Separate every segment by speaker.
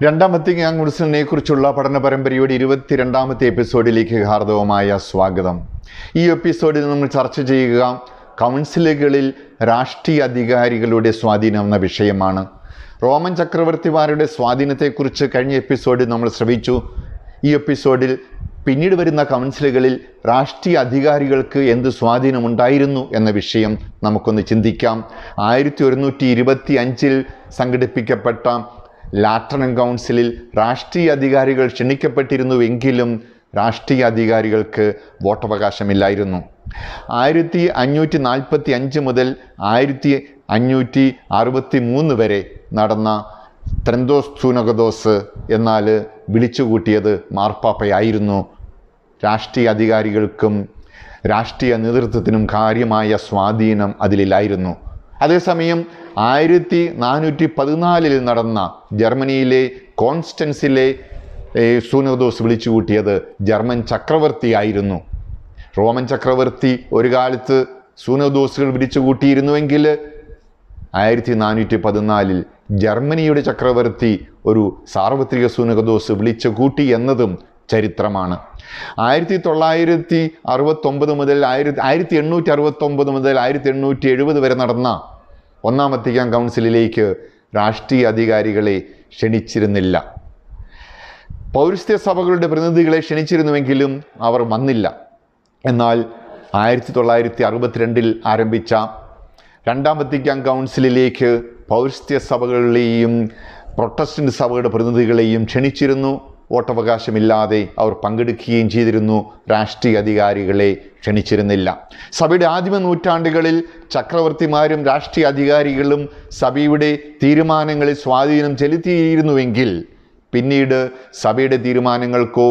Speaker 1: രണ്ടാം വത്തിക്കാൻ കൗൺസിലിനെ കുറിച്ചുള്ള പഠന പരമ്പരയുടെ 22ാമത്തെ എപ്പിസോഡിലേക്ക് ഹാർദവമായ സ്വാഗതം. ഈ എപ്പിസോഡിൽ നമ്മൾ ചർച്ച ചെയ്യുക കൗൺസിലുകളിൽ രാഷ്ട്രീയ അധികാരികളുടെ സ്വാധീനം എന്ന വിഷയമാണ്. റോമൻ ചക്രവർത്തിമാരുടെ സ്വാധീനത്തെക്കുറിച്ച് കഴിഞ്ഞ എപ്പിസോഡിൽ നമ്മൾ ശ്രവിച്ചു. ഈ എപ്പിസോഡിൽ പിന്നീട് വരുന്ന കൗൺസിലുകളിൽ രാഷ്ട്രീയ അധികാരികൾക്ക് എന്ത് സ്വാധീനമുണ്ടായിരുന്നു എന്ന വിഷയം നമുക്കൊന്ന് ചിന്തിക്കാം. 1125 സംഘടിപ്പിക്കപ്പെട്ട ലാറ്ററൻ കൗൺസിലിൽ രാഷ്ട്രീയ അധികാരികൾ ക്ഷണിക്കപ്പെട്ടിരുന്നുവെങ്കിലും രാഷ്ട്രീയ അധികാരികൾക്ക് വോട്ടവകാശമില്ലായിരുന്നു. 1545 മുതൽ 1563 വരെ നടന്ന ത്രന്തോസ് സൂനകദോസ് എന്നാൽ വിളിച്ചുകൂട്ടിയത് മാർപ്പാപ്പയായിരുന്നു. രാഷ്ട്രീയ അധികാരികൾക്കും രാഷ്ട്രീയ നേതൃത്വത്തിനും കാര്യമായ സ്വാധീനം അതിലില്ലായിരുന്നു. അതേസമയം 1414 നടന്ന ജർമ്മനിയിലെ കോൺസ്റ്റൻസിലെ സൂനകദോസ് വിളിച്ചുകൂട്ടിയത് ജർമ്മൻ ചക്രവർത്തിയായിരുന്നു. റോമൻ ചക്രവർത്തി ഒരു കാലത്ത് സൂനകദോസുകൾ വിളിച്ചുകൂട്ടിയിരുന്നുവെങ്കിൽ 1414 ജർമ്മനിയുടെ ചക്രവർത്തി ഒരു സാർവത്രിക സൂനകദോസ് വിളിച്ചുകൂട്ടി എന്നതും ചരിത്രമാണ്. 1869 മുതൽ 1870 വരെ നടന്ന ഒന്നാം വത്തിക്കാൻ കൗൺസിലിലേക്ക് രാഷ്ട്രീയ അധികാരികളെ ക്ഷണിച്ചിരുന്നില്ല. പൗരസ്ത്യ സഭകളുടെ പ്രതിനിധികളെ ക്ഷണിച്ചിരുന്നുവെങ്കിലും അവർ വന്നില്ല. എന്നാൽ 1962 ആരംഭിച്ച രണ്ടാം വത്തിക്കാൻ കൗൺസിലിലേക്ക് പൗരസ്ത്യ സഭകളെയും പ്രൊട്ടസ്റ്റന്റ് സഭകളുടെ പ്രതിനിധികളെയും ക്ഷണിച്ചിരുന്നു. വോട്ടവകാശമില്ലാതെ അവർ പങ്കെടുക്കുകയും ചെയ്തിരുന്നു. രാഷ്ട്രീയ അധികാരികളെ ക്ഷണിച്ചിരുന്നില്ല. സഭയുടെ ആദിമ നൂറ്റാണ്ടുകളിൽ ചക്രവർത്തിമാരും രാഷ്ട്രീയ അധികാരികളും സഭയുടെ തീരുമാനങ്ങളിൽ സ്വാധീനം ചെലുത്തിയിരുന്നുവെങ്കിൽ പിന്നീട് സഭയുടെ തീരുമാനങ്ങൾക്കോ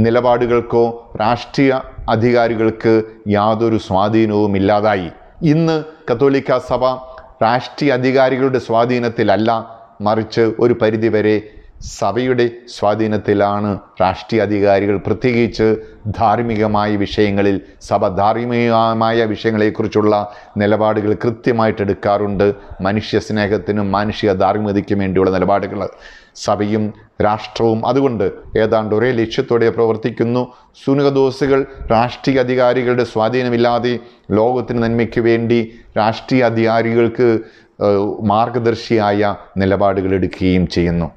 Speaker 1: നിലപാടുകൾക്കോ രാഷ്ട്രീയ അധികാരികൾക്ക് യാതൊരു സ്വാധീനവും ഇല്ലാതായി. ഇന്ന് കത്തോലിക്ക സഭ രാഷ്ട്രീയ അധികാരികളുടെ സ്വാധീനത്തിലല്ല, മറിച്ച് ഒരു പരിധിവരെ സഭയുടെ സ്വാധീനത്തിലാണ് രാഷ്ട്രീയ അധികാരികൾ. പ്രത്യേകിച്ച് ധാർമ്മികമായ വിഷയങ്ങളിൽ സഭ ധാർമ്മികമായ വിഷയങ്ങളെക്കുറിച്ചുള്ള നിലപാടുകൾ കൃത്യമായിട്ട് എടുക്കാറുണ്ട്. മനുഷ്യ സ്നേഹത്തിനും മാനുഷിക ധാർമ്മികതയ്ക്കും വേണ്ടിയുള്ള നിലപാടുകൾ സഭയും രാഷ്ട്രവും അതുകൊണ്ട് ഏതാണ്ട് ഒരേ ലക്ഷ്യത്തോടെ പ്രവർത്തിക്കുന്നു. സൂനകദോസുകൾ രാഷ്ട്രീയ അധികാരികളുടെ സ്വാധീനമില്ലാതെ ലോകത്തിന് നന്മയ്ക്ക് വേണ്ടി രാഷ്ട്രീയ അധികാരികൾക്ക് മാർഗദർശിയായ നിലപാടുകൾ എടുക്കുകയും ചെയ്യുന്നു.